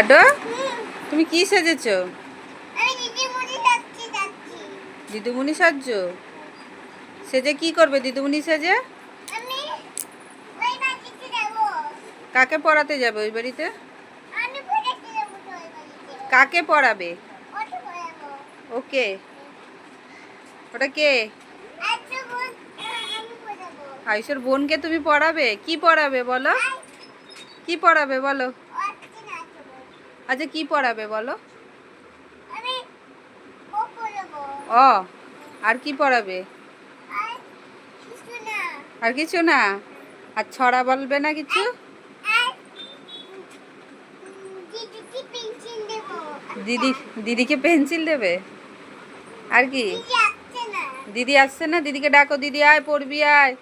আটো, তুমি কি সেজেছো? দিদিমণি সাজছো? সেজে কি করবে দিদিমণি সেজে? কাকে পড়াতে যাবে ওই বাড়িতে? কাকে পড়াবে? ওকে। ওটা কে? আয়ুষের বোনকে তুমি পড়াবে? কি পড়াবে বলো? কি পড়াবে বলো? আচ্ছা কি পড়াবে বলো? ও, আর কি পড়াবে? আর কিছু না? আর ছড়া বলবে না কিছু? দিদি, দিদিকে পেন্সিল দেবে? আর কি? দিদি আসছে না? দিদিকে ডাকো, দিদি আয় পড়বি আয়।